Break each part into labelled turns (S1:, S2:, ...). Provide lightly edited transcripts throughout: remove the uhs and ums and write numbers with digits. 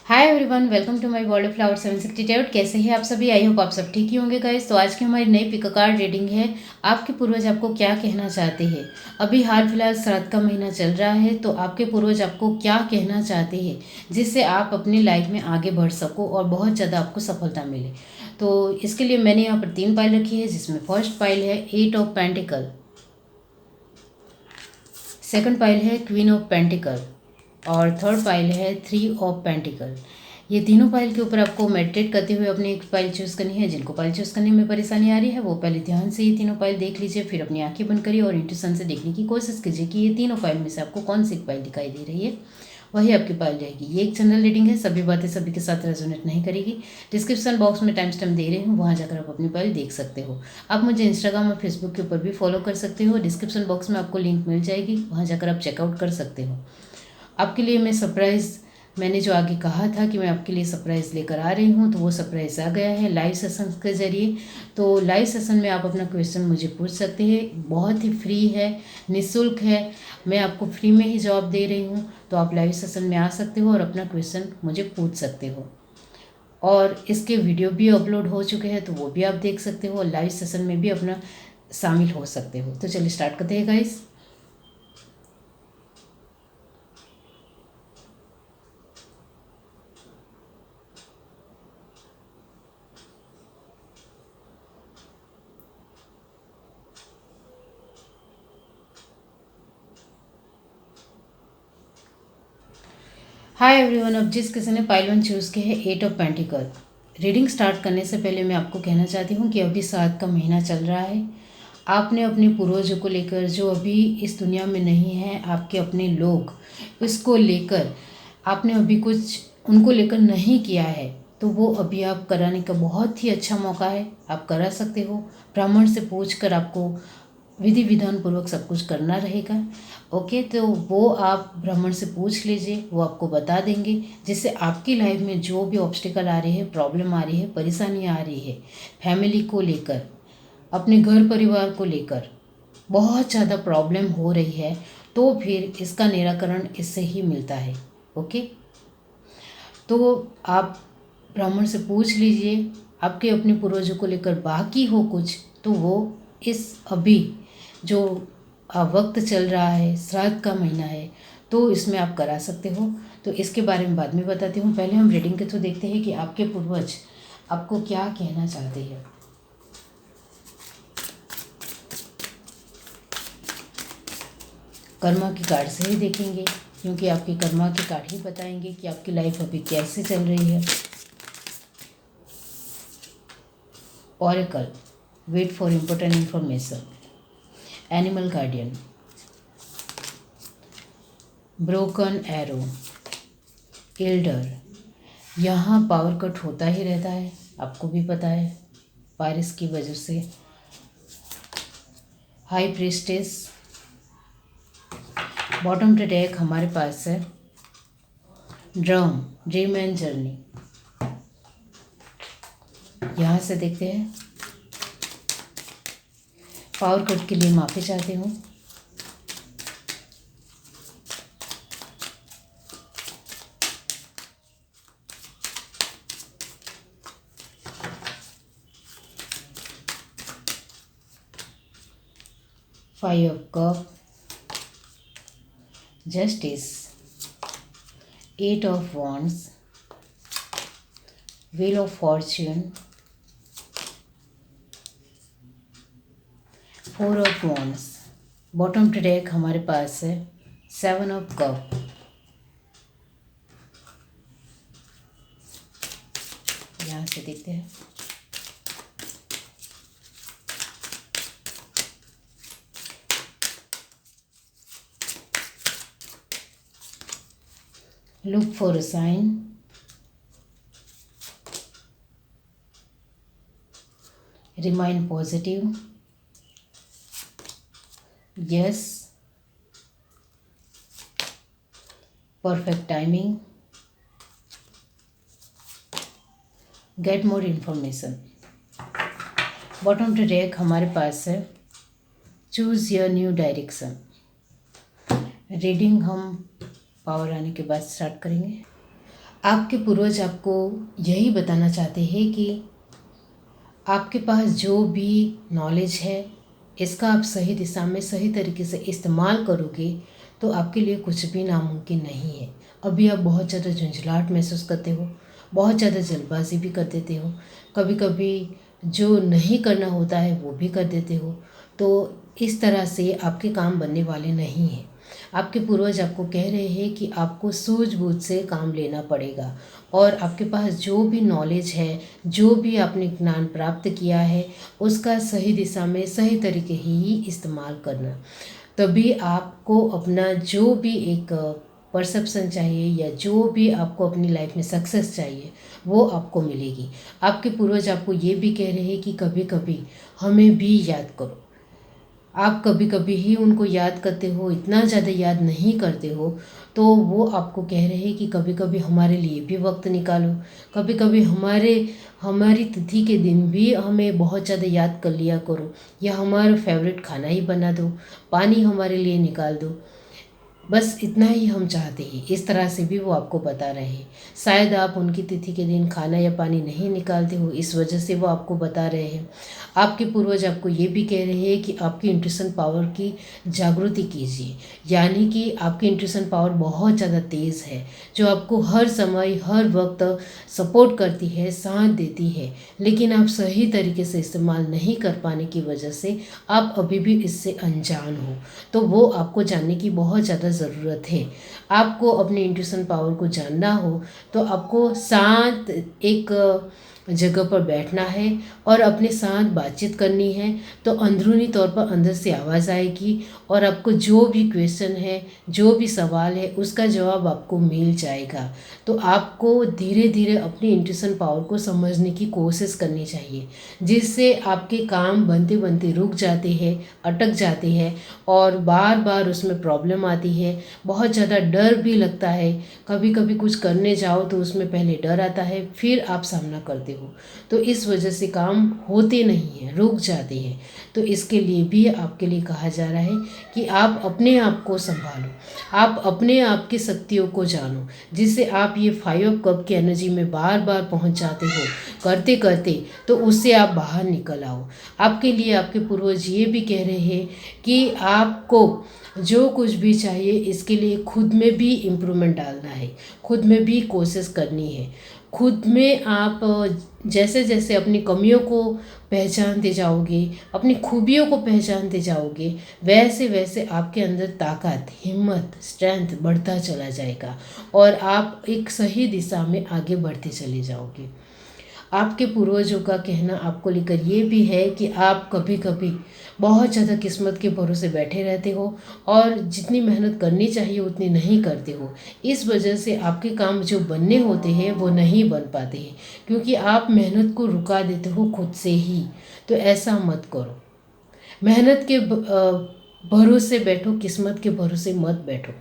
S1: Hi everyone, welcome to my world of flower 768। कैसे हैं आप सभी? आई होप आप सब ठीक ही होंगे गाइस। तो आज की हमारी नई पिक कार्ड रीडिंग है। आपके पूर्वज आपको क्या कहना चाहते हैं? अभी हाल फिलहाल श्राद्ध का महीना चल रहा है, तो आपके पूर्वज आपको क्या कहना चाहते हैं जिससे आप अपनी लाइफ में आगे बढ़ सको और बहुत ज़्यादा आपको सफलता मिले। तो इसके लिए मैंने यहाँ पर 3 पाइल रखी है, जिसमें फर्स्ट पाइल है 8 ऑफ पेंटिकल, सेकंड पाइल है क्वीन ऑफ पेंटिकल और थर्ड पाइल है 3 ऑफ पेंटिकल। ये तीनों पाइल के ऊपर आपको मेडिटेट करते हुए अपनी एक पाइल चूज़ करनी है। जिनको पाइल चूज़ करने में परेशानी आ रही है वो पहले ध्यान से ये तीनों पाइल देख लीजिए, फिर अपनी आंखें बंद करिए और इंट्यूशन से देखने की कोशिश कीजिए कि ये तीनों पाइल में से आपको कौन सी एक पाइल दिखाई दे रही है, वही आपकी पाइल रहेगी। ये एक जनरल रीडिंग है, सभी बातें सभी के साथ रेजोनेट नहीं करेगी। डिस्क्रिप्शन बॉक्स में टाइम स्टैम्प दे रही हूँ, वहाँ जाकर आप अपनी पाइल देख सकते हो। आप मुझे इंस्टाग्राम और फेसबुक के ऊपर भी फॉलो कर सकते हो। डिस्क्रिप्शन बॉक्स में आपको लिंक मिल जाएगी, वहाँ जाकर आप चेकआउट कर सकते हो। आपके लिए मैं सरप्राइज़, मैंने जो आगे कहा था कि मैं आपके लिए सरप्राइज़ लेकर आ रही हूँ, तो वो सरप्राइज़ आ गया है लाइव सेशन के ज़रिए। तो लाइव सेशन में आप अपना क्वेश्चन मुझे पूछ सकते हैं, बहुत ही फ्री है, निःशुल्क है, मैं आपको फ्री में ही जवाब दे रही हूँ। तो आप लाइव सेशन में आ सकते हो और अपना क्वेश्चन मुझे पूछ सकते हो। और इसके वीडियो भी अपलोड हो चुके हैं, तो वो भी आप देख सकते हो और लाइव सेशन में भी अपना शामिल हो सकते हो। तो चलिए स्टार्ट करते हैं गाइस। हाय एवरीवन, अब जिस किसी ने पाइल 1 चूज़ किया है 8 ऑफ पेंटिकल। रीडिंग स्टार्ट करने से पहले मैं आपको कहना चाहती हूँ कि अभी श्राद्ध का महीना चल रहा है। आपने अपने पूर्वजों को लेकर, जो अभी इस दुनिया में नहीं है, आपके अपने लोग, इसको लेकर आपने अभी कुछ उनको लेकर नहीं किया है, तो वो अभी आप कराने का बहुत ही अच्छा मौका है। आप करा सकते हो। ब्राह्मण से पूछ कर आपको विधि विधान पूर्वक सब कुछ करना रहेगा। ओके, तो वो आप ब्राह्मण से पूछ लीजिए, वो आपको बता देंगे, जिससे आपकी लाइफ में जो भी ऑब्स्टिकल आ रही है, प्रॉब्लम आ रही है, परेशानी आ रही है, फैमिली को लेकर, अपने घर परिवार को लेकर बहुत ज़्यादा प्रॉब्लम हो रही है, तो फिर इसका निराकरण इससे ही मिलता है। ओके, तो आप ब्राह्मण से पूछ लीजिए। आपके अपने पूर्वजों को लेकर बाकी हो कुछ, तो वो इस अभी जो वक्त चल रहा है, श्राद्ध का महीना है, तो इसमें आप करा सकते हो। तो इसके बारे में बाद में बताती हूँ। पहले हम रीडिंग के थ्रू देखते हैं कि आपके पूर्वज आपको क्या कहना चाहते हैं। कर्मा की कार्ड से ही देखेंगे, क्योंकि आपकी कर्मा की कार्ड ही बताएंगे कि आपकी लाइफ अभी कैसे चल रही है। Oracle, wait for important information. Animal guardian, broken arrow, alder. यहाँ पावर कट होता ही रहता है, आपको भी पता है, बारिश की वजह से। High priestess. Bottom to deck हमारे पास है ड्रम, ड्रीम एंड जर्नी। यहाँ से देखते हैं। पावर कट के लिए माफ़ी चाहती हूँ। Five of cups, justice, 8 of wands, wheel of fortune, 4 of wands. Bottom to deck हमारे पास है 7 ऑफ कप। यहाँ से देखते हैं। Look for a sign, remain positive, yes, perfect timing, get more information. Bottom to deck हमारे पास है choose your new direction. Reading हम पावर आने के बाद स्टार्ट करेंगे। आपके पूर्वज आपको यही बताना चाहते हैं कि आपके पास जो भी नॉलेज है, इसका आप सही दिशा में सही तरीके से इस्तेमाल करोगे तो आपके लिए कुछ भी नामुमकिन नहीं है। अभी आप बहुत ज़्यादा झुंझलाहट महसूस करते हो, बहुत ज़्यादा जल्दबाजी भी कर देते हो, कभी कभी जो नहीं करना होता है वो भी कर देते हो। तो इस तरह से आपके काम बनने वाले नहीं हैं। आपके पूर्वज आपको कह रहे हैं कि आपको सूझबूझ से काम लेना पड़ेगा और आपके पास जो भी नॉलेज है, जो भी आपने ज्ञान प्राप्त किया है, उसका सही दिशा में सही तरीके ही इस्तेमाल करना। तभी आपको अपना जो भी एक परसेप्शन चाहिए या जो भी आपको अपनी लाइफ में सक्सेस चाहिए वो आपको मिलेगी। आपके पूर्वज आपको ये भी कह रहे हैं कि कभी कभी हमें भी याद करो। आप कभी कभी ही उनको याद करते हो, इतना ज़्यादा याद नहीं करते हो। तो वो आपको कह रहे हैं कि कभी कभी हमारे लिए भी वक्त निकालो। कभी कभी हमारी तिथि के दिन भी हमें बहुत ज़्यादा याद कर लिया करो, या हमारा फेवरेट खाना ही बना दो, पानी हमारे लिए निकाल दो। बस इतना ही हम चाहते हैं। इस तरह से भी वो आपको बता रहे हैं। शायद आप उनकी तिथि के दिन खाना या पानी नहीं निकालते हो, इस वजह से वो आपको बता रहे हैं। आपके पूर्वज आपको ये भी कह रहे हैं कि आपकी इंट्यूशन पावर की जागृति कीजिए, यानी कि आपकी इंट्यूशन पावर बहुत ज़्यादा तेज़ है, जो आपको हर समय हर वक्त सपोर्ट करती है, साथ देती है, लेकिन आप सही तरीके से इस्तेमाल नहीं कर पाने की वजह से आप अभी भी इससे अनजान हो। तो वो आपको जानने की बहुत ज़्यादा ज़रूरत है। आपको अपनी इंट्यूशन पावर को जानना हो तो आपको शांत एक जगह पर बैठना है और अपने साथ बातचीत करनी है। तो अंदरूनी तौर पर अंदर से आवाज़ आएगी और आपको जो भी क्वेश्चन है, जो भी सवाल है, उसका जवाब आपको मिल जाएगा। तो आपको धीरे धीरे अपनी इंट्यूशन पावर को समझने की कोशिश करनी चाहिए, जिससे आपके काम बनते बनते रुक जाते हैं, अटक जाते हैं और बार बार उसमें प्रॉब्लम आती है। बहुत ज़्यादा डर भी लगता है, कभी कभी कुछ करने जाओ तो उसमें पहले डर आता है, फिर आप सामना करते हो। तो इस वजह से काम होते नहीं हैं, रुक जाते हैं। तो इसके लिए भी आपके लिए कहा जा रहा है कि आप अपने आप को संभालो, आप अपने आप की शक्तियों को जानो, जिससे आप ये 5 कप की एनर्जी में बार बार पहुंच जाते हो करते करते। तो उससे आप बाहर निकल आओ। आपके लिए आपके पूर्वज ये भी कह रहे हैं कि आपको जो कुछ भी चाहिए इसके लिए खुद में भी इम्प्रूवमेंट डालना है, खुद में भी कोशिश करनी है। खुद में आप जैसे जैसे अपनी कमियों को पहचानते जाओगे, अपनी खूबियों को पहचानते जाओगे, वैसे वैसे आपके अंदर ताकत, हिम्मत, स्ट्रेंथ बढ़ता चला जाएगा और आप एक सही दिशा में आगे बढ़ते चले जाओगे। आपके पूर्वजों का कहना आपको लेकर ये भी है कि आप कभी कभी बहुत ज़्यादा किस्मत के भरोसे बैठे रहते हो और जितनी मेहनत करनी चाहिए उतनी नहीं करते हो। इस वजह से आपके काम जो बनने होते हैं वो नहीं बन पाते हैं, क्योंकि आप मेहनत को रुका देते हो खुद से ही। तो ऐसा मत करो। मेहनत के भरोसे बैठो, किस्मत के भरोसे मत बैठो।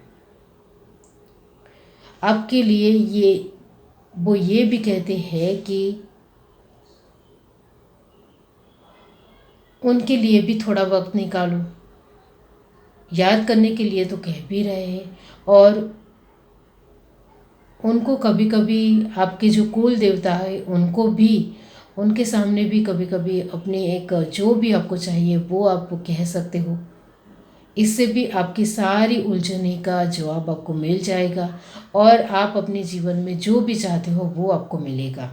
S1: आपके लिए वो ये भी कहते हैं कि उनके लिए भी थोड़ा वक्त निकालो। याद करने के लिए तो कह भी रहे हैं, और उनको कभी कभी आपके जो कुल देवता है उनको भी, उनके सामने भी कभी कभी अपने एक जो भी आपको चाहिए वो आप कह सकते हो। इससे भी आपकी सारी उलझने का जवाब आपको मिल जाएगा और आप अपने जीवन में जो भी चाहते हो वो आपको मिलेगा।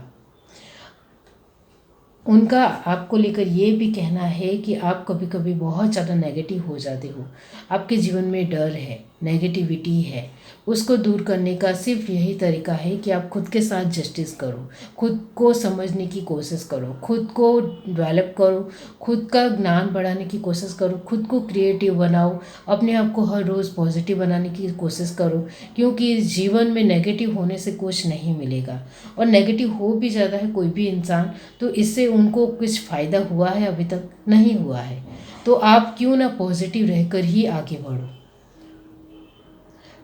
S1: उनका आपको लेकर ये भी कहना है कि आप कभी कभी बहुत ज़्यादा नेगेटिव हो जाते हो। आपके जीवन में डर है, नेगेटिविटी है, उसको दूर करने का सिर्फ यही तरीका है कि आप खुद के साथ जस्टिस करो, खुद को समझने की कोशिश करो, खुद को डेवलप करो, खुद का ज्ञान बढ़ाने की कोशिश करो, खुद को क्रिएटिव बनाओ, अपने आप को हर रोज़ पॉजिटिव बनाने की कोशिश करो। क्योंकि इस जीवन में नेगेटिव होने से कुछ नहीं मिलेगा, और नेगेटिव हो भी ज़्यादा है कोई भी इंसान तो इससे उनको कुछ फ़ायदा हुआ है? अभी तक नहीं हुआ है। तो आप क्यों ना पॉजिटिव रहकर ही आगे बढ़ो।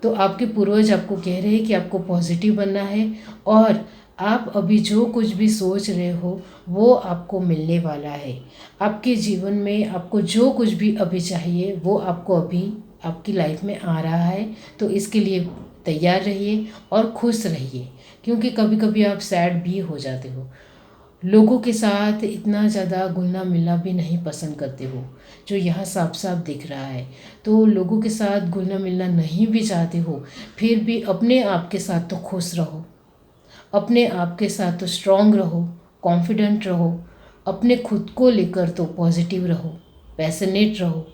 S1: तो आपके पूर्वज आपको कह रहे हैं कि आपको पॉजिटिव बनना है और आप अभी जो कुछ भी सोच रहे हो वो आपको मिलने वाला है। आपके जीवन में आपको जो कुछ भी अभी चाहिए वो आपको अभी आपकी लाइफ में आ रहा है। तो इसके लिए तैयार रहिए और खुश रहिए, क्योंकि कभी कभी आप सैड भी हो जाते हो। लोगों के साथ इतना ज़्यादा घुलना मिलना भी नहीं पसंद करते हो, जो यहाँ साफ साफ दिख रहा है। तो लोगों के साथ घुलना मिलना नहीं भी चाहते हो, फिर भी अपने आप के साथ तो खुश रहो, अपने आप के साथ तो स्ट्रांग रहो, कॉन्फिडेंट रहो, अपने खुद को लेकर तो पॉजिटिव रहो, पैशनेट रहो।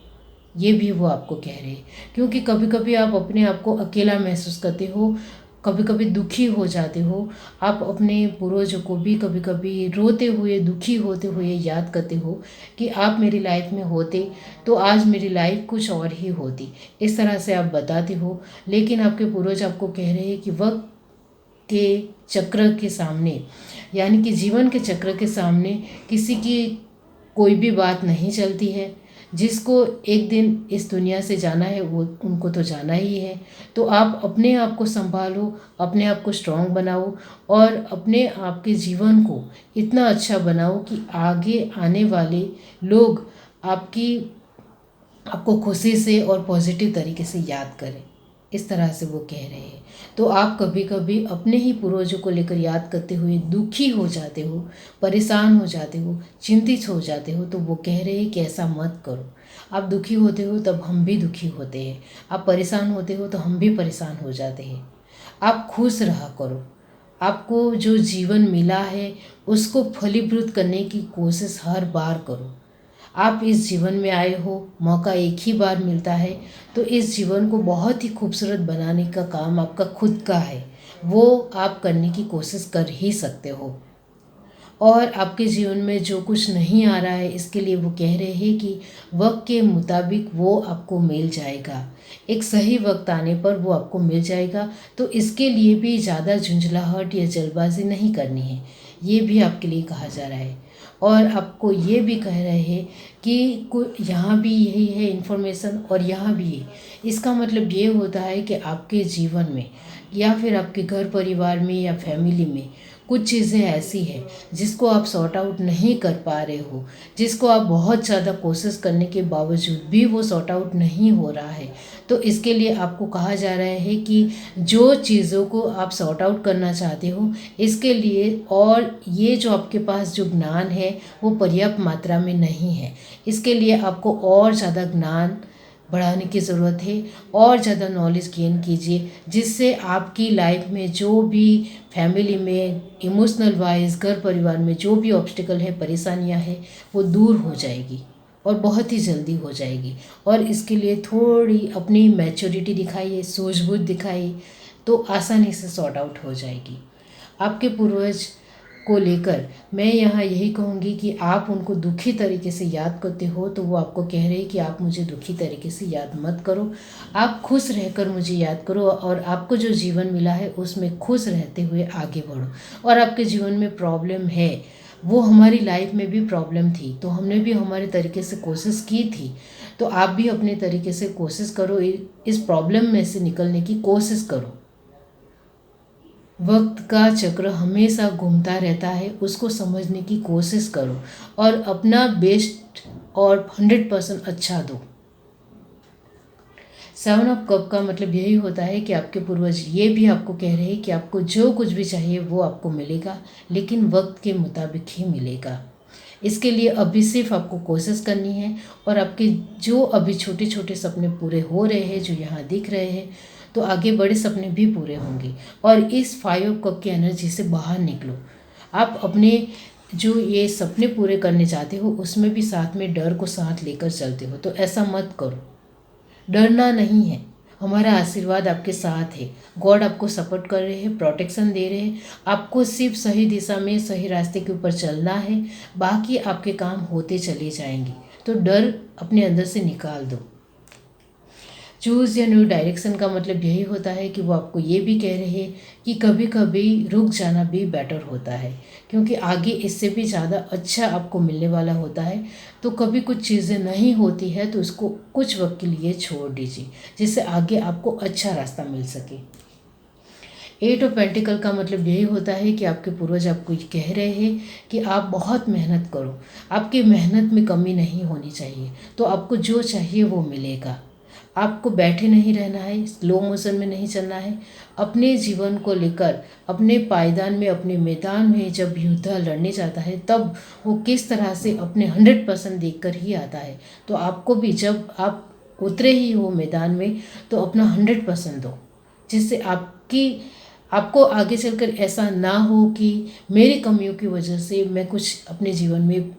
S1: ये भी वो आपको कह रहे हैं, क्योंकि कभी कभी आप अपने आप को अकेला महसूस करते हो, कभी कभी दुखी हो जाते हो। आप अपने पूर्वजों को भी कभी कभी रोते हुए, दुखी होते हुए याद करते हो कि आप मेरी लाइफ में होते तो आज मेरी लाइफ कुछ और ही होती। इस तरह से आप बताते हो, लेकिन आपके पूर्वज आपको कह रहे हैं कि वक्त के चक्र के सामने, यानी कि जीवन के चक्र के सामने किसी की कोई भी बात नहीं चलती है। जिसको एक दिन इस दुनिया से जाना है वो उनको तो जाना ही है। तो आप अपने आप को संभालो, अपने आप को स्ट्रांग बनाओ और अपने आप के जीवन को इतना अच्छा बनाओ कि आगे आने वाले लोग आपको खुशी से और पॉजिटिव तरीके से याद करें। इस तरह से वो कह रहे हैं। तो आप कभी कभी अपने ही पूर्वजों को लेकर याद करते हुए दुखी हो जाते हो, परेशान हो जाते हो, चिंतित हो जाते हो, तो वो कह रहे हैं कि ऐसा मत करो। आप दुखी होते हो तब हम भी दुखी होते हैं, आप परेशान होते हो तो हम भी परेशान हो जाते हैं। आप खुश रहा करो, आपको जो जीवन मिला है उसको फलीभूत करने की कोशिश हर बार करो। आप इस जीवन में आए हो, मौका एक ही बार मिलता है, तो इस जीवन को बहुत ही खूबसूरत बनाने का काम आपका खुद का है, वो आप करने की कोशिश कर ही सकते हो। और आपके जीवन में जो कुछ नहीं आ रहा है इसके लिए वो कह रहे हैं कि वक्त के मुताबिक वो आपको मिल जाएगा, एक सही वक्त आने पर वो आपको मिल जाएगा। तो इसके लिए भी ज़्यादा झुंझलाहट या जल्दबाजी नहीं करनी है, ये भी आपके लिए कहा जा रहा है। और आपको ये भी कह रहे हैं कि यहाँ भी यही है इन्फॉर्मेशन और यहाँ भी है। इसका मतलब ये होता है कि आपके जीवन में या फिर आपके घर परिवार में या फैमिली में कुछ चीज़ें ऐसी हैं जिसको आप सॉर्ट आउट नहीं कर पा रहे हो, जिसको आप बहुत ज़्यादा कोशिश करने के बावजूद भी वो सॉर्ट आउट नहीं हो रहा है। तो इसके लिए आपको कहा जा रहा है कि जो चीज़ों को आप सॉर्ट आउट करना चाहते हो इसके लिए, और ये जो आपके पास जो ज्ञान है वो पर्याप्त मात्रा में नहीं है, इसके लिए आपको और ज़्यादा ज्ञान बढ़ाने की ज़रूरत है। और ज़्यादा नॉलेज गेन कीजिए, जिससे आपकी लाइफ में जो भी फैमिली में इमोशनल वाइज, घर परिवार में जो भी ऑब्स्टिकल है, परेशानियां हैं, वो दूर हो जाएगी और बहुत ही जल्दी हो जाएगी। और इसके लिए थोड़ी अपनी मैच्योरिटी दिखाइए, सूझबूझ दिखाइए, तो आसानी से सॉर्ट आउट हो जाएगी। आपके पूर्वज को लेकर मैं यहाँ यही कहूँगी कि आप उनको दुखी तरीके से याद करते हो तो वो आपको कह रहे हैं कि आप मुझे दुखी तरीके से याद मत करो, आप खुश रहकर मुझे याद करो और आपको जो जीवन मिला है उसमें खुश रहते हुए आगे बढ़ो। और आपके जीवन में प्रॉब्लम है, वो हमारी लाइफ में भी प्रॉब्लम थी, तो हमने भी हमारे तरीके से कोशिश की थी, तो आप भी अपने तरीके से कोशिश करो, इस प्रॉब्लम में से निकलने की कोशिश करो। वक्त का चक्र हमेशा घूमता रहता है, उसको समझने की कोशिश करो और अपना बेस्ट और 100% अच्छा दो। 7 ऑफ कप का मतलब यही होता है कि आपके पूर्वज ये भी आपको कह रहे हैं कि आपको जो कुछ भी चाहिए वो आपको मिलेगा, लेकिन वक्त के मुताबिक ही मिलेगा। इसके लिए अभी सिर्फ आपको कोशिश करनी है और आपके जो अभी छोटे छोटे सपने पूरे हो रहे हैं, जो यहाँ दिख रहे हैं, तो आगे बड़े सपने भी पूरे होंगे। और इस 5 ऑफ कप की एनर्जी से बाहर निकलो। आप अपने जो ये सपने पूरे करने चाहते हो उसमें भी साथ में डर को साथ लेकर चलते हो, तो ऐसा मत करो। डरना नहीं है, हमारा आशीर्वाद आपके साथ है, गॉड आपको सपोर्ट कर रहे हैं, प्रोटेक्शन दे रहे हैं। आपको सिर्फ सही दिशा में, सही रास्ते के ऊपर चलना है, बाकी आपके काम होते चले जाएंगे। तो डर अपने अंदर से निकाल दो। चूज़ या न्यू डायरेक्शन का मतलब यही होता है कि वो आपको ये भी कह रहे हैं कि कभी कभी रुक जाना भी बेटर होता है, क्योंकि आगे इससे भी ज़्यादा अच्छा आपको मिलने वाला होता है। तो कभी कुछ चीज़ें नहीं होती है तो उसको कुछ वक्त के लिए छोड़ दीजिए, जिससे आगे आपको अच्छा रास्ता मिल सके। 8 ऑफ पेंटिकल का मतलब यही होता है कि आपके पूर्वज आपको ये कह रहे हैं कि आप बहुत मेहनत करो, आपकी मेहनत में कमी नहीं होनी चाहिए, तो आपको जो चाहिए वो मिलेगा। आपको बैठे नहीं रहना है, स्लो मोशन में नहीं चलना है। अपने जीवन को लेकर अपने पायदान में, अपने मैदान में जब युद्ध लड़ने जाता है तब वो किस तरह से अपने 100% देकर ही आता है। तो आपको भी जब आप उतरे ही हो मैदान में तो अपना 100% दो, जिससे आपको आगे चलकर ऐसा ना हो कि मेरी कमियों की वजह से मैं कुछ अपने जीवन में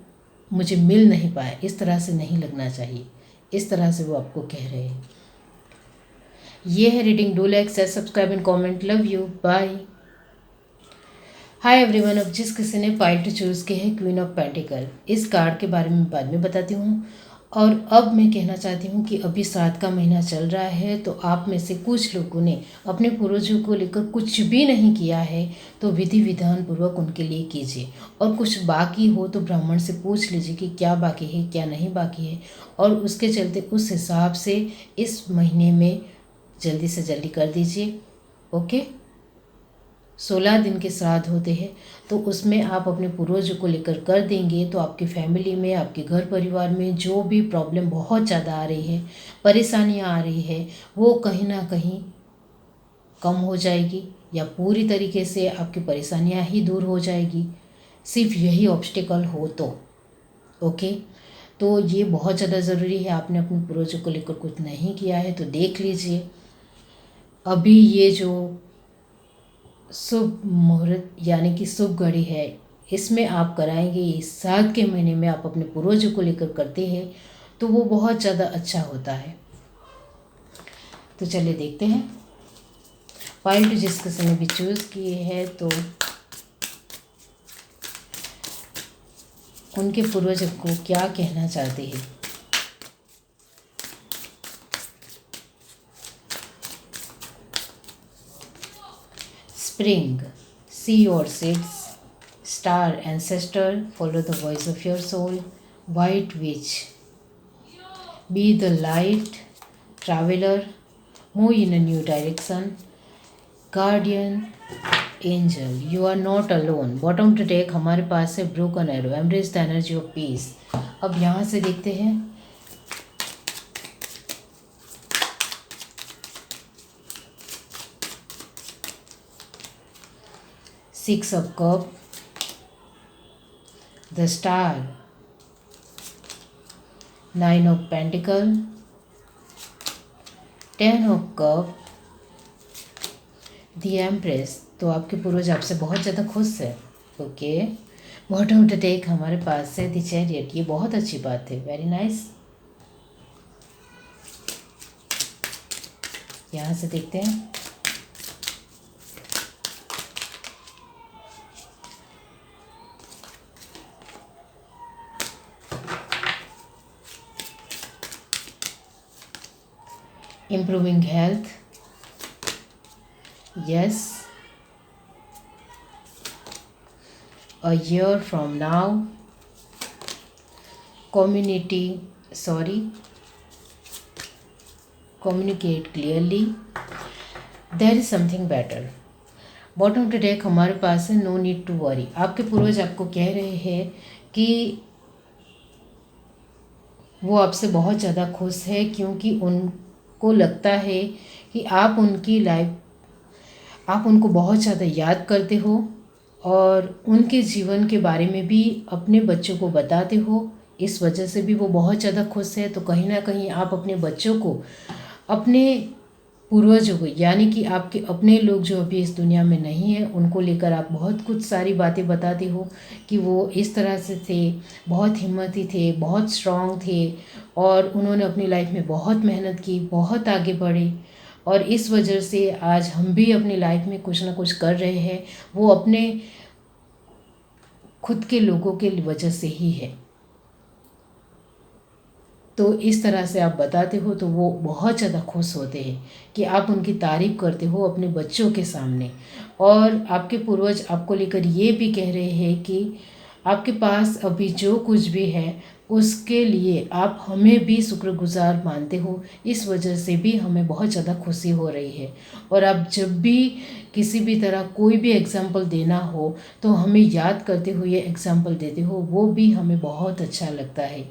S1: मुझे मिल नहीं पाया। इस तरह से नहीं लगना चाहिए, इस तरह से वो आपको कह रहे हैं। ये है reading. Do like, share, subscribe and comment. Love you, bye. Hi everyone. अब जिस किसी ने पाइल टू चूज़ की है क्वीन ऑफ पेंटिकल, इस कार्ड के बारे में बाद में बताती हूँ। और अब मैं कहना चाहती हूँ कि अभी 7 का महीना चल रहा है, तो आप में से कुछ लोगों ने अपने पूर्वजों को लेकर कुछ भी नहीं किया है तो विधि विधान पूर्वक उनके लिए कीजिए। और कुछ बाकी हो तो ब्राह्मण से पूछ लीजिए कि क्या बाकी है, क्या नहीं बाकी है, और उसके चलते उस हिसाब से इस महीने में जल्दी से जल्दी कर दीजिए। ओके। 16 दिन के श्राद्ध होते हैं, तो उसमें आप अपने पूर्वजों को लेकर कर देंगे तो आपकी फैमिली में, आपके घर परिवार में जो भी प्रॉब्लम बहुत ज़्यादा आ रही है, परेशानियां आ रही है, वो कहीं ना कहीं कम हो जाएगी या पूरी तरीके से आपकी परेशानियां ही दूर हो जाएगी, सिर्फ यही ऑब्स्टिकल हो तो। ओके। तो ये बहुत ज़्यादा ज़रूरी है। आपने अपने पूर्वजों को लेकर कुछ नहीं किया है तो देख लीजिए। अभी ये जो शुभ मुहूर्त यानी कि शुभ घड़ी है, इसमें आप कराएंगे। इस 7 के महीने में आप अपने पूर्वजों को लेकर करते हैं तो वो बहुत ज़्यादा अच्छा होता है। तो चलिए देखते हैं पाइल टू जिस किसी ने भी चूज़ किए है तो उनके पूर्वज को क्या कहना चाहते हैं। Spring, see your seeds. Star ancestor, follow the voice of your soul. White witch, be the light traveler, move in a new direction. Guardian angel, you are not alone. Bottom to take हमारे पास है broken arrow, embrace the energy of peace. अब यहाँ से देखते हैं Six of Cups, the Star, Nine of Pentacles, Ten of Cups, The Empress। तो आपके पूर्वज आपसे बहुत ज़्यादा खुश है। ओके। बॉटम टू टेक हमारे पास है द चैरियट। ये बहुत अच्छी बात है, वेरी नाइस। यहाँ से देखते हैं improving health, yes, a year from now, communicate clearly, there is something better। Bottom to deck हमारे पास है नो नीड टू वरी। आपके पूर्वज आपको कह रहे हैं कि वो आपसे बहुत ज़्यादा खुश है, क्योंकि उनको लगता है कि आप उनको बहुत ज़्यादा याद करते हो और उनके जीवन के बारे में भी अपने बच्चों को बताते हो। इस वजह से भी वो बहुत ज़्यादा खुश है। तो कहीं ना कहीं आप अपने बच्चों को, अपने पूर्वजों को, यानी कि आपके अपने लोग जो अभी इस दुनिया में नहीं है, उनको लेकर आप बहुत कुछ सारी बातें बताते हो कि वो इस तरह से थे, बहुत हिम्मती थे, बहुत स्ट्रांग थे और उन्होंने अपनी लाइफ में बहुत मेहनत की, बहुत आगे बढ़े और इस वजह से आज हम भी अपनी लाइफ में कुछ ना कुछ कर रहे हैं। वो अपने खुद के लोगों के वजह से ही है। तो इस तरह से आप बताते हो तो वो बहुत ज़्यादा खुश होते हैं कि आप उनकी तारीफ़ करते हो अपने बच्चों के सामने। और आपके पूर्वज आपको लेकर ये भी कह रहे हैं कि आपके पास अभी जो कुछ भी है उसके लिए आप हमें भी शुक्रगुजार मानते हो। इस वजह से भी हमें बहुत ज़्यादा खुशी हो रही है। और आप जब भी किसी भी तरह कोई भी एग्ज़ाम्पल देना हो तो हमें याद करते हुए एग्ज़ाम्पल देते हो, वो भी हमें बहुत अच्छा लगता है।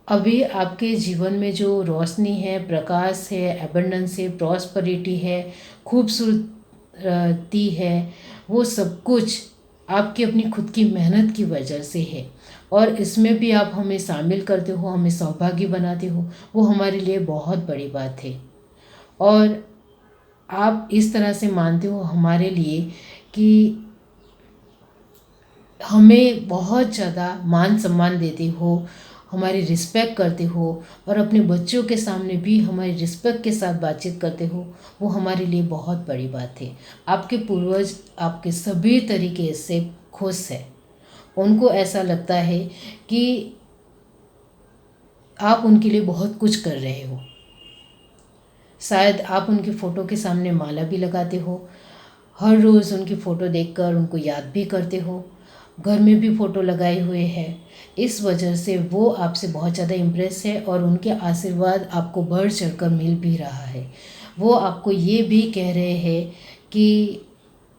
S1: अभी आपके जीवन में जो रोशनी है, प्रकाश है, एबंडेंस है, प्रॉस्पेरिटी है, खूबसूरती है, वो सब कुछ आपकी अपनी खुद की मेहनत की वजह से है। और इसमें भी आप हमें शामिल करते हो, हमें सौभागी बनाते हो, वो हमारे लिए बहुत बड़ी बात है। और आप इस तरह से मानते हो हमारे लिए कि हमें बहुत ज़्यादा मान सम्मान देते हो, हमारी रिस्पेक्ट करते हो, और अपने बच्चों के सामने भी हमारी रिस्पेक्ट के साथ बातचीत करते हो, वो हमारे लिए बहुत बड़ी बात है। आपके पूर्वज आपके सभी तरीके से खुश है। उनको ऐसा लगता है कि आप उनके लिए बहुत कुछ कर रहे हो। शायद आप उनकी फ़ोटो के सामने माला भी लगाते हो, हर रोज़ उनकी फ़ोटो देखकर उनको याद भी करते हो, घर में भी फ़ोटो लगाए हुए हैं। इस वजह से वो आपसे बहुत ज़्यादा इम्प्रेस है और उनके आशीर्वाद आपको बढ़ चढ़कर मिल भी रहा है। वो आपको ये भी कह रहे हैं कि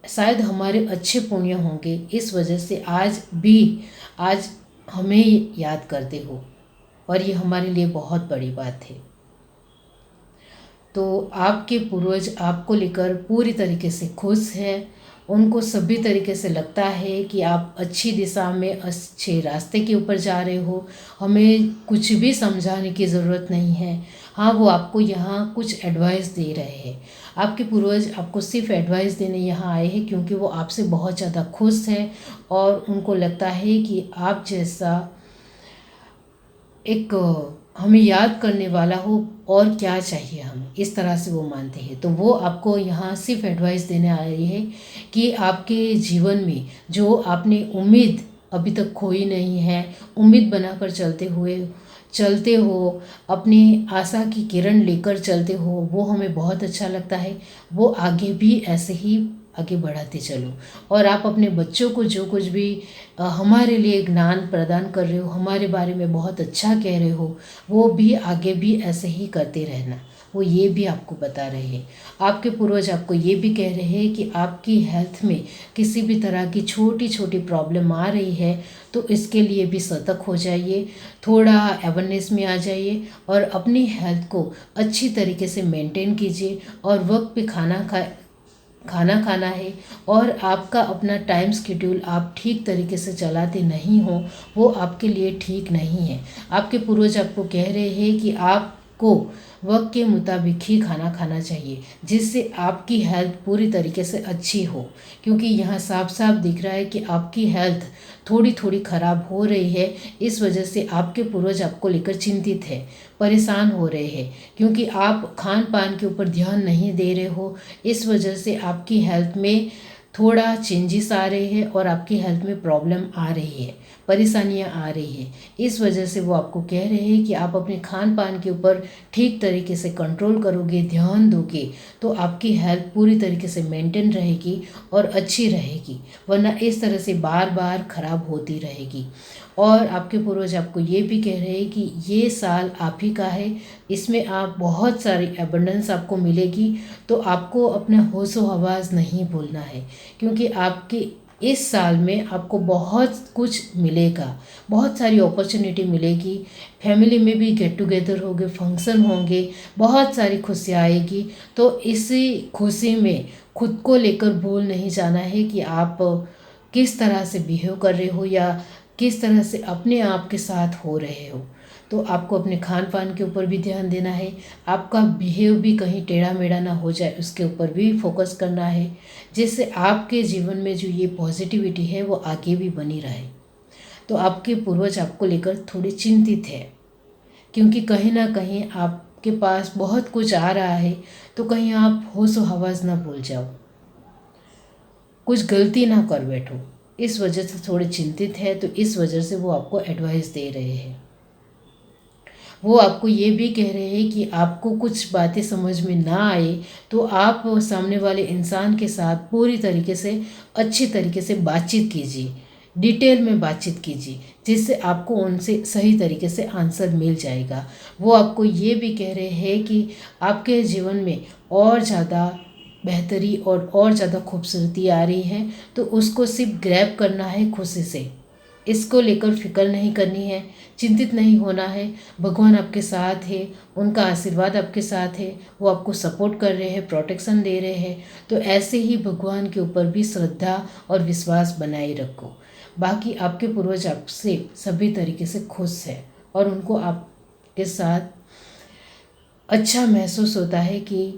S1: शायद हमारे अच्छे पुण्य होंगे, इस वजह से आज हमें याद करते हो, और ये हमारे लिए बहुत बड़ी बात है। तो आपके पूर्वज आपको लेकर पूरी तरीके से खुश हैं। उनको सभी तरीके से लगता है कि आप अच्छी दिशा में, अच्छे रास्ते के ऊपर जा रहे हो। हमें कुछ भी समझाने की ज़रूरत नहीं है। हाँ, वो आपको यहाँ कुछ एडवाइस दे रहे हैं। आपके पूर्वज आपको सिर्फ एडवाइस देने यहाँ आए हैं क्योंकि वो आपसे बहुत ज़्यादा खुश हैं, और उनको लगता है कि आप जैसा एक हमें याद करने वाला हो, और क्या चाहिए हमें, इस तरह से वो मानते हैं। तो वो आपको यहाँ सिर्फ एडवाइस देने आए हैं कि आपके जीवन में जो आपने उम्मीद अभी तक खोई नहीं है, उम्मीद बनाकर चलते हो, अपनी आशा की किरण लेकर चलते हो, वो हमें बहुत अच्छा लगता है। वो आगे भी ऐसे ही आगे बढ़ाते चलो, और आप अपने बच्चों को जो कुछ भी हमारे लिए ज्ञान प्रदान कर रहे हो, हमारे बारे में बहुत अच्छा कह रहे हो, वो भी आगे भी ऐसे ही करते रहना। वो ये भी आपको बता रहे हैं। आपके पूर्वज आपको ये भी कह रहे हैं कि आपकी हेल्थ में किसी भी तरह की छोटी छोटी प्रॉब्लम आ रही है तो इसके लिए भी सतर्क हो जाइए, थोड़ा अवेयरनेस में आ जाइए, और अपनी हेल्थ को अच्छी तरीके से मेंटेन कीजिए, और वक्त पे खाना खाना है। और आपका अपना टाइम शेड्यूल आप ठीक तरीके से चलाते नहीं हो, वो आपके लिए ठीक नहीं है। आपके पूर्वज आपको कह रहे हैं कि आपको वक्त के मुताबिक ही खाना खाना चाहिए, जिससे आपकी हेल्थ पूरी तरीके से अच्छी हो। क्योंकि यहाँ साफ साफ दिख रहा है कि आपकी हेल्थ थोड़ी थोड़ी ख़राब हो रही है। इस वजह से आपके पूर्वज आपको लेकर चिंतित है, परेशान हो रहे हैं, क्योंकि आप खान पान के ऊपर ध्यान नहीं दे रहे हो। इस वजह से आपकी हेल्थ में थोड़ा चेंजेस आ रहे हैं, और आपकी हेल्थ में प्रॉब्लम आ रही है, परेशानियां आ रही है। इस वजह से वो आपको कह रहे हैं कि आप अपने खान पान के ऊपर ठीक तरीके से कंट्रोल करोगे, ध्यान दोगे, तो आपकी हेल्थ पूरी तरीके से मेंटेन रहेगी और अच्छी रहेगी, वरना इस तरह से बार बार ख़राब होती रहेगी। और आपके पूर्वज आपको ये भी कह रहे हैं कि ये साल आप ही का है, इसमें आप बहुत सारी एबंडेंस आपको मिलेगी। तो आपको अपना होशो हवास नहीं भूलना है, क्योंकि आपके इस साल में आपको बहुत कुछ मिलेगा, बहुत सारी अपॉर्चुनिटी मिलेगी। फैमिली में भी गेट टुगेदर होंगे, फंक्शन होंगे, बहुत सारी खुशियाँ आएगी। तो इसी खुशी में खुद को लेकर भूल नहीं जाना है कि आप किस तरह से बिहेव कर रहे हो, या किस तरह से अपने आप के साथ हो रहे हो। तो आपको अपने खान पान के ऊपर भी ध्यान देना है, आपका बिहेव भी कहीं टेढ़ा मेढ़ा ना हो जाए, उसके ऊपर भी फोकस करना है, जिससे आपके जीवन में जो ये पॉजिटिविटी है वो आगे भी बनी रहे। तो आपके पूर्वज आपको लेकर थोड़े चिंतित है, क्योंकि कहीं ना कहीं आपके पास बहुत कुछ आ रहा है, तो कहीं आप होश हवास ना भूल जाओ, कुछ गलती ना कर बैठो। इस वजह से थोड़े चिंतित है, तो इस वजह से वो आपको एडवाइस दे रहे हैं। वो आपको ये भी कह रहे हैं कि आपको कुछ बातें समझ में ना आए तो आप सामने वाले इंसान के साथ पूरी तरीके से, अच्छी तरीके से बातचीत कीजिए, डिटेल में बातचीत कीजिए, जिससे आपको उनसे सही तरीके से आंसर मिल जाएगा। वो आपको ये भी कह रहे हैं कि आपके जीवन में और ज़्यादा बेहतरी और ज़्यादा खूबसूरती आ रही है, तो उसको सिर्फ ग्रैब करना है खुशी से। इसको लेकर फिक्र नहीं करनी है, चिंतित नहीं होना है। भगवान आपके साथ है, उनका आशीर्वाद आपके साथ है, वो आपको सपोर्ट कर रहे हैं, प्रोटेक्शन दे रहे हैं। तो ऐसे ही भगवान के ऊपर भी श्रद्धा और विश्वास बनाए रखो। बाकी आपके पूर्वज आपसे सभी तरीके से खुश है और उनको आपके साथ अच्छा महसूस होता है कि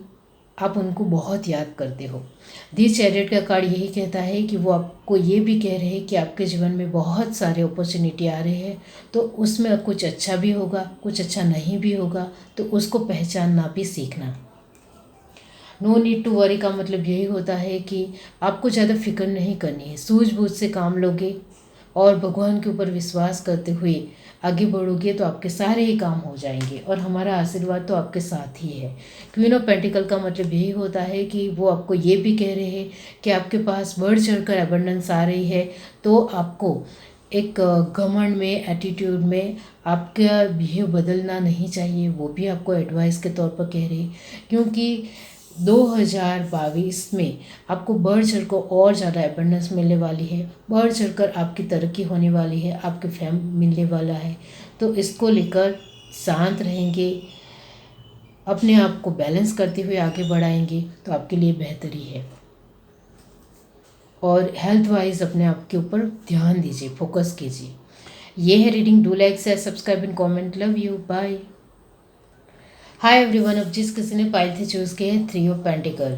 S1: आप उनको बहुत याद करते हो। दी चैरियट का कार्ड यही कहता है कि वो आपको ये भी कह रहे हैं कि आपके जीवन में बहुत सारे अपॉर्चुनिटी आ रहे हैं, तो उसमें कुछ अच्छा भी होगा, कुछ अच्छा नहीं भी होगा, तो उसको पहचानना भी सीखना। नो नीड टू वरी का मतलब यही होता है कि आपको ज़्यादा फिक्र नहीं करनी है, सूझबूझ से काम लोगे और भगवान के ऊपर विश्वास करते हुए आगे बढ़ोगे तो आपके सारे ही काम हो जाएंगे और हमारा आशीर्वाद तो आपके साथ ही है। क्वीन ऑफ पेंटिकल का मतलब यही होता है कि वो आपको ये भी कह रहे हैं कि आपके पास बढ़ चढ़कर अबंडेंस आ रही है, तो आपको एक घमंड में, एटीट्यूड में आपका बिहेव बदलना नहीं चाहिए। वो भी आपको एडवाइस के तौर पर कह रहे हैं, क्योंकि 2022 में आपको बढ़ चढ़ कर और ज़्यादा एबंडेंस मिलने वाली है, बढ़ चढ़ कर आपकी तरक्की होने वाली है, आपके फैम मिलने वाला है। तो इसको लेकर शांत रहेंगे, अपने आप को बैलेंस करते हुए आगे बढ़ाएंगे तो आपके लिए बेहतरी है। और हेल्थ वाइज अपने आप के ऊपर ध्यान दीजिए, फोकस कीजिए। ये है reading. Do like, share, subscribe and comment. Love you, bye. Hi everyone, अब जिस किसी ने पाइल से चूज़ किया है 3 ऑफ पेंटिकल,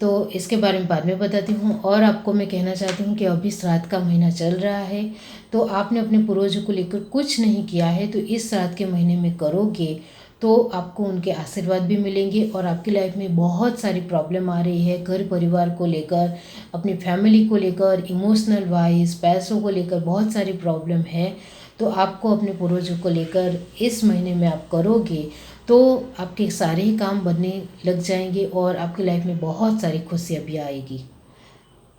S1: तो इसके बारे में बाद में बताती हूँ। और आपको मैं कहना चाहती हूँ कि अभी श्राद्ध का महीना चल रहा है, तो आपने अपने पूर्वजों को लेकर कुछ नहीं किया है, तो इस श्राद्ध के महीने में करोगे तो आपको उनके आशीर्वाद भी मिलेंगे। और आपकी लाइफ में बहुत सारी प्रॉब्लम आ रही है, घर परिवार को लेकर, अपनी फैमिली को लेकर, इमोशनल वाइज, पैसों को लेकर बहुत सारी प्रॉब्लम है, तो आपको अपने पूर्वजों को लेकर इस महीने में आप करोगे तो आपके सारे ही काम बनने लग जाएंगे और आपकी लाइफ में बहुत सारी खुशियाँ भी आएगी।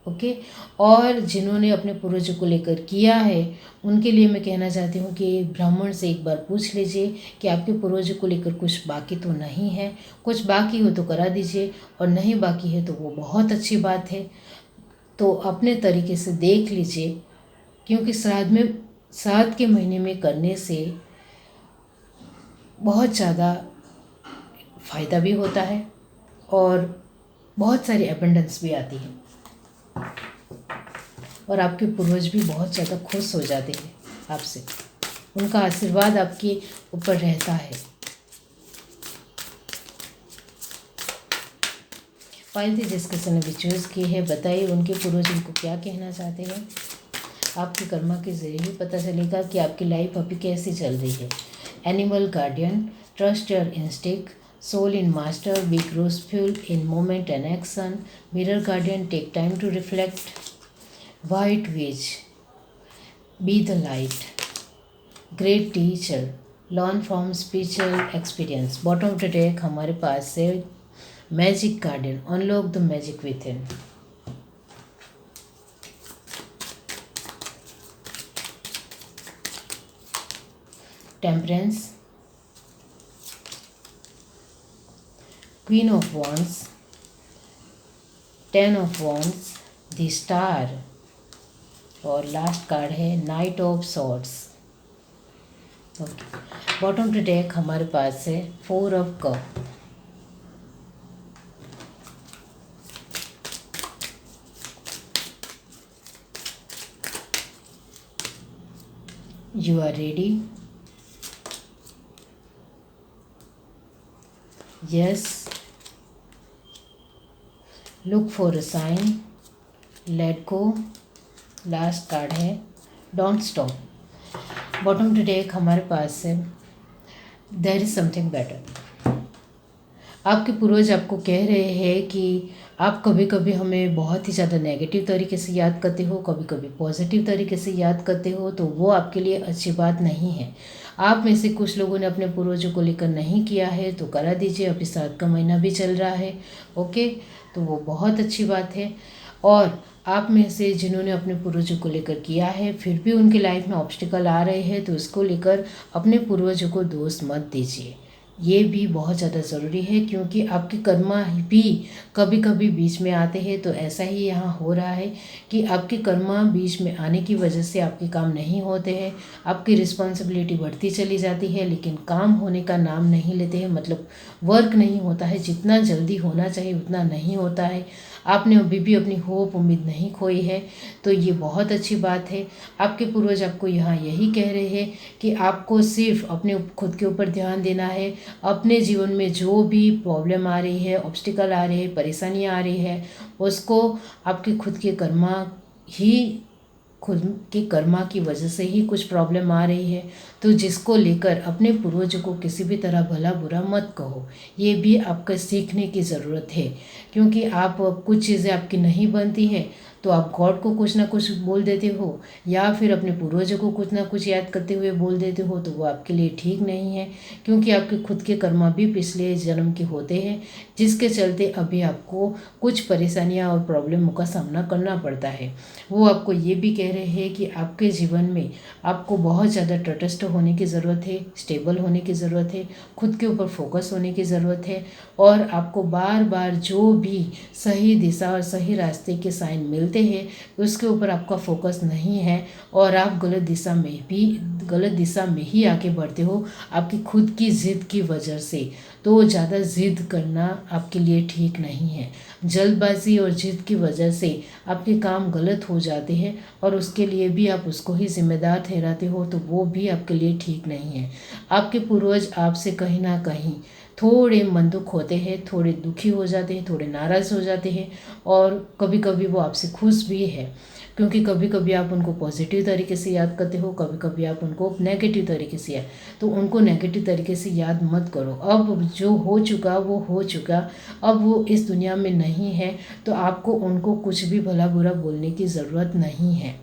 S1: ओके। और जिन्होंने अपने पूर्वजों को लेकर किया है उनके लिए मैं कहना चाहती हूँ कि ब्राह्मण से एक बार पूछ लीजिए कि आपके पूर्वजों को लेकर कुछ बाकी तो नहीं है। कुछ बाकी हो तो करा दीजिए, और नहीं बाकी है तो वो बहुत अच्छी बात है। तो अपने तरीके से देख लीजिए, क्योंकि श्राद्ध के महीने में करने से बहुत ज़्यादा फ़ायदा भी होता है और बहुत सारी एबंडेंस भी आती है, और आपके पूर्वज भी बहुत ज़्यादा खुश हो जाते हैं आपसे, उनका आशीर्वाद आपके ऊपर रहता है। फाइल थी जिस किसी ने भी चूज़ की है, बताइए उनके पूर्वज उनको क्या कहना चाहते हैं। आपके कर्मा के जरिए ही पता चलेगा कि आपकी लाइफ अभी कैसी चल रही है। Animal guardian, trust your instinct, soul in master, be graceful in moment and action. Mirror guardian, take time to reflect. White witch, be the light. Great teacher, learn from spiritual experience. Bottom of the deck हमारे पास है magic guardian, unlock the magic with him. Temperance, Queen of Wands, 10 of Wands, The Star, और last card है knight of swords. Okay. Bottom to deck हमारे पास है 4 of cup. You are ready? Yes. Look for a sign, let go. Last card है don't stop. Bottom to deck हमारे पास है there is something better. आपके पूर्वज आपको कह रहे हैं कि आप कभी कभी हमें बहुत ही ज़्यादा नेगेटिव तरीके से याद करते हो, कभी कभी पॉजिटिव तरीके से याद करते हो, तो वो आपके लिए अच्छी बात नहीं है। आप में से कुछ लोगों ने अपने पूर्वजों को लेकर नहीं किया है तो करा दीजिए, अभी श्राद्ध का महीना भी चल रहा है। ओके, तो वो बहुत अच्छी बात है। और आप में से जिन्होंने अपने पूर्वजों को लेकर किया है फिर भी उनकी लाइफ में ऑब्स्टिकल आ रहे हैं, तो इसको लेकर अपने पूर्वजों को दोष मत दीजिए। ये भी बहुत ज़्यादा ज़रूरी है, क्योंकि आपके कर्मा भी कभी कभी बीच में आते हैं। तो ऐसा ही यहाँ हो रहा है कि आपके कर्मा बीच में आने की वजह से आपके काम नहीं होते हैं, आपकी रिस्पॉन्सिबिलिटी बढ़ती चली जाती है, लेकिन काम होने का नाम नहीं लेते हैं। मतलब वर्क नहीं होता है, जितना जल्दी होना चाहिए उतना नहीं होता है। आपने अभी भी अपनी होप उम्मीद नहीं खोई है, तो ये बहुत अच्छी बात है। आपके पूर्वज आपको यहाँ यही कह रहे हैं कि आपको सिर्फ अपने खुद के ऊपर ध्यान देना है। अपने जीवन में जो भी प्रॉब्लम आ रही है, ऑब्स्टिकल आ रहे हैं, परेशानियाँ आ रही है, उसको आपके खुद के कर्मा ही खुद के कर्मा की वजह से ही कुछ प्रॉब्लम आ रही है। तो जिसको लेकर अपने पूर्वजों को किसी भी तरह भला बुरा मत कहो। ये भी आपका सीखने की ज़रूरत है, क्योंकि आप कुछ चीज़ें आपकी नहीं बनती है तो आप गॉड को कुछ ना कुछ बोल देते हो, या फिर अपने पूर्वजों को कुछ ना कुछ याद करते हुए बोल देते हो, तो वो आपके लिए ठीक नहीं है। क्योंकि आपके खुद के कर्मा भी पिछले जन्म के होते हैं, जिसके चलते अभी आपको कुछ परेशानियां और प्रॉब्लमों का सामना करना पड़ता है। वो आपको ये भी कह रहे हैं कि आपके जीवन में आपको बहुत ज़्यादा तटस्थ होने की ज़रूरत है, स्टेबल होने की ज़रूरत है, खुद के ऊपर फोकस होने की ज़रूरत है। और आपको बार बार जो भी सही दिशा और सही रास्ते के साइन मिलते हैं उसके ऊपर आपका फोकस नहीं है, और आप गलत दिशा में ही आगे बढ़ते हो आपकी खुद की ज़िद की वजह से। तो ज़्यादा ज़िद करना आपके लिए ठीक नहीं है। जल्दबाजी और ज़िद की वजह से आपके काम गलत हो जाते हैं, और उसके लिए भी आप उसको ही जिम्मेदार ठहराते हो, तो वो भी आपके लिए ठीक नहीं है। आपके पूर्वज आपसे कहीं ना कहीं थोड़े मन दुख होते हैं, थोड़े दुखी हो जाते हैं, थोड़े नाराज़ हो जाते हैं, और कभी कभी वो आपसे खुश भी है, क्योंकि कभी कभी आप उनको पॉजिटिव तरीके से याद करते हो, कभी कभी आप उनको नेगेटिव तरीके से याद। तो उनको नेगेटिव तरीके से याद मत करो। अब जो हो चुका वो हो चुका, अब वो इस दुनिया में नहीं है, तो आपको उनको कुछ भी भला बुरा बोलने की ज़रूरत नहीं है।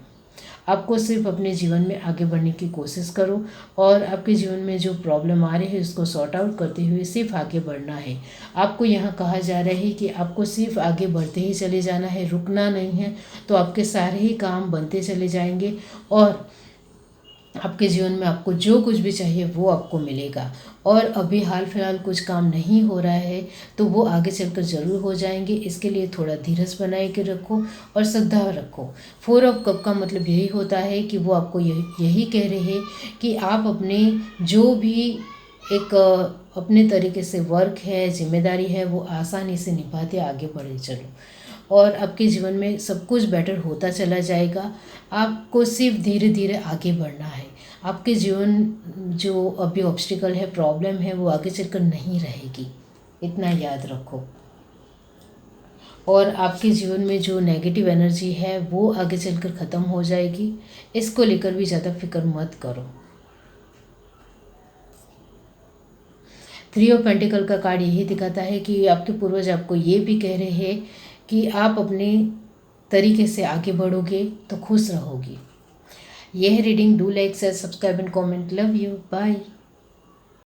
S1: आपको सिर्फ अपने जीवन में आगे बढ़ने की कोशिश करो, और आपके जीवन में जो प्रॉब्लम आ रही है उसको सॉर्ट आउट करते हुए सिर्फ आगे बढ़ना है। आपको यहाँ कहा जा रहा है कि आपको सिर्फ आगे बढ़ते ही चले जाना है, रुकना नहीं है। तो आपके सारे ही काम बनते चले जाएंगे, और आपके जीवन में आपको जो कुछ भी चाहिए वो आपको मिलेगा। और अभी हाल फिलहाल कुछ काम नहीं हो रहा है तो वो आगे चलकर ज़रूर हो जाएंगे। इसके लिए थोड़ा धीरज बनाए के रखो और श्रद्धा रखो। 4 ऑफ कप का मतलब यही होता है कि वो आपको यही कह रहे हैं कि आप अपने जो भी एक अपने तरीके से वर्क है, जिम्मेदारी है, वो आसानी से निभाते आगे बढ़े चलो, और आपके जीवन में सब कुछ बेटर होता चला जाएगा। आपको सिर्फ धीरे धीरे आगे बढ़ना है। आपके जीवन जो अभी ऑब्स्टिकल है, प्रॉब्लम है, वो आगे चलकर नहीं रहेगी, इतना याद रखो। और आपके जीवन में जो नेगेटिव एनर्जी है वो आगे चलकर ख़त्म हो जाएगी। इसको लेकर भी ज़्यादा फिक्र मत करो। 3 ऑफ पेंटिकल का कार्ड यही दिखाता है कि आपके पूर्वज आपको ये भी कह रहे हैं कि आप अपने तरीके से आगे बढ़ोगे तो खुश रहोगे। यह reading, do like, share, subscribe and comment. Love you, bye.